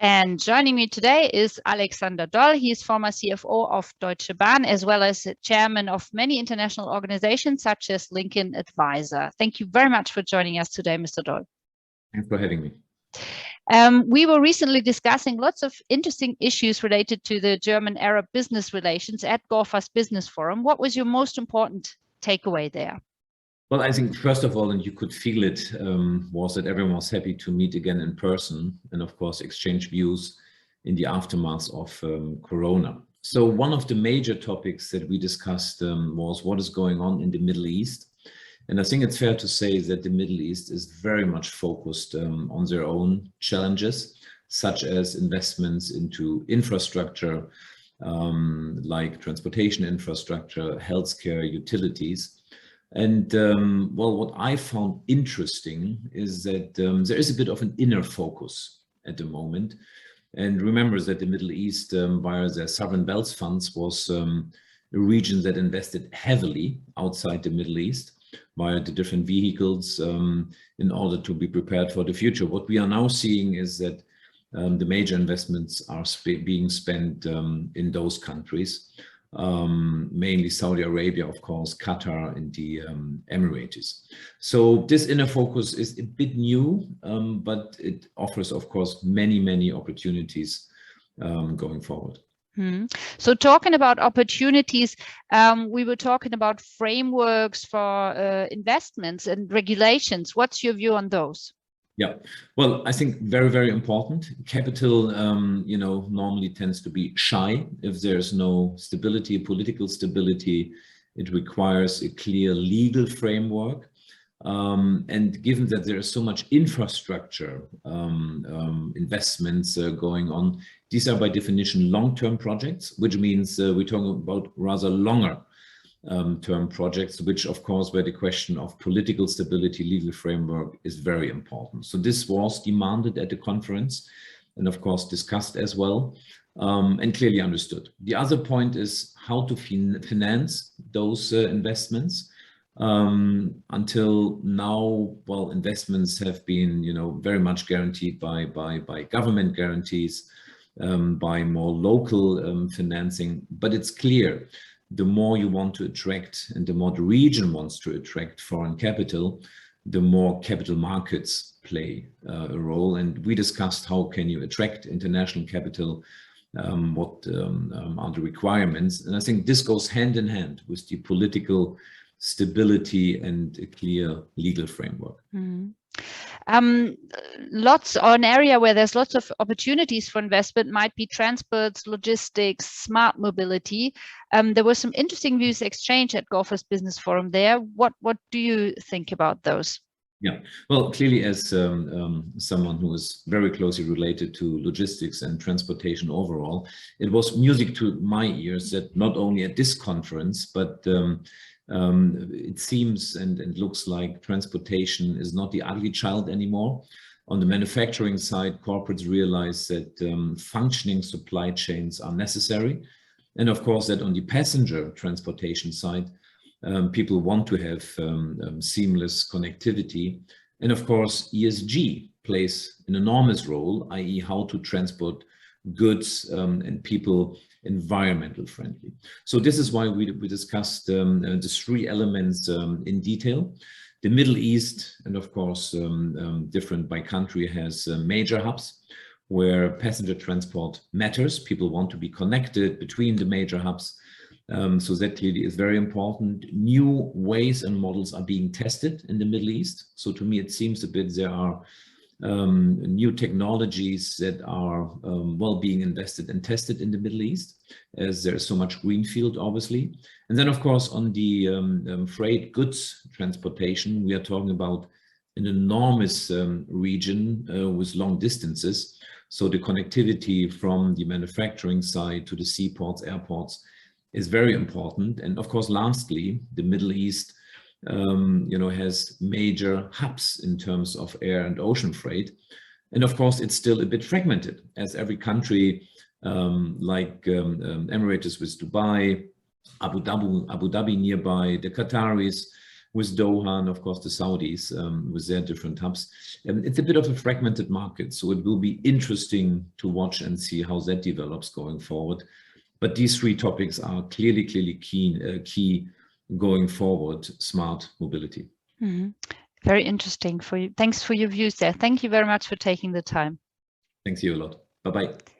And joining me today is Alexander Doll. He is former CFO of Deutsche Bahn, as well as chairman of many international organizations such as Lincoln Advisor. Thank you very much for joining us today, Mr. Doll. Thanks for having me. We were recently discussing lots of interesting issues related to the German-Arab business relations at Ghorfa's Business Forum. What was your most important takeaway there? Well, I think first of all, and you could feel it, was that everyone was happy to meet again in person and of course exchange views in the aftermath of Corona. So one of the major topics that we discussed was what is going on in the Middle East. And I think it's fair to say that the Middle East is very much focused on their own challenges, such as investments into infrastructure, like transportation infrastructure, healthcare, utilities. And well, what I found interesting is that there is a bit of an inner focus at the moment. And remember that the Middle East, via their sovereign wealth funds, was a region that invested heavily outside the Middle East via the different vehicles in order to be prepared for the future. What we are now seeing is that the major investments are being spent in those countries. Mainly Saudi Arabia, of course, Qatar and the Emirates. So this inner focus is a bit new, but it offers, of course, many opportunities going forward. So talking about opportunities, we were talking about frameworks for investments and regulations. What's your view on those? Yeah, well, I think very important. Capital, normally tends to be shy if there's no stability, political stability. It requires a clear legal framework. And given that there is so much infrastructure investments going on, these are by definition long-term projects, which means we're talking about rather longer term projects, which of course where the question of political stability, legal framework is very important. So this was demanded at the conference and of course discussed as well and clearly understood. The other point is how to finance those investments. Until now, well, investments have been, very much guaranteed by government guarantees, by more local financing, but it's clear the more you want to attract and the more the region wants to attract foreign capital, the more capital markets play a role. And we discussed how can you attract international capital, what are the requirements. And I think this goes hand in hand with the political stability and a clear legal framework. An area where there's lots of opportunities for investment might be transports, logistics, smart mobility. There were some interesting views exchanged at Ghorfa's Business Forum there. What do you think about those? Yeah, well, clearly as someone who is very closely related to logistics and transportation overall, it was music to my ears that not only at this conference, but it seems and looks like transportation is not the ugly child anymore. On the manufacturing side, corporates realize that functioning supply chains are necessary. And of course, that on the passenger transportation side, people want to have seamless connectivity. And of course, ESG plays an enormous role, i.e. how to transport goods and people environmental friendly. So this is why we discussed the three elements in detail. The Middle East, and of course, different by country, has major hubs where passenger transport matters. People want to be connected between the major hubs. So that clearly is very important. New ways and models are being tested in the Middle East. So to me, it seems a bit there are new technologies that are well being invested and tested in the Middle East, as there is so much greenfield, obviously. And then, of course, on the freight goods transportation, we are talking about an enormous region with long distances. So the connectivity from the manufacturing side to the seaports, airports is very important. And of course, lastly, the Middle East has major hubs in terms of air and ocean freight. And of course, it's still a bit fragmented, as every country like Emirates with Dubai, Abu Dhabi nearby, the Qataris, with Doha and of course the Saudis with their different hubs. It's a bit of a fragmented market, so it will be interesting to watch and see how that develops going forward. But these three topics are clearly key going forward: smart mobility. Mm-hmm. Very interesting for you. Thanks for your views there. Thank you very much for taking the time. Thanks you a lot. Bye-bye.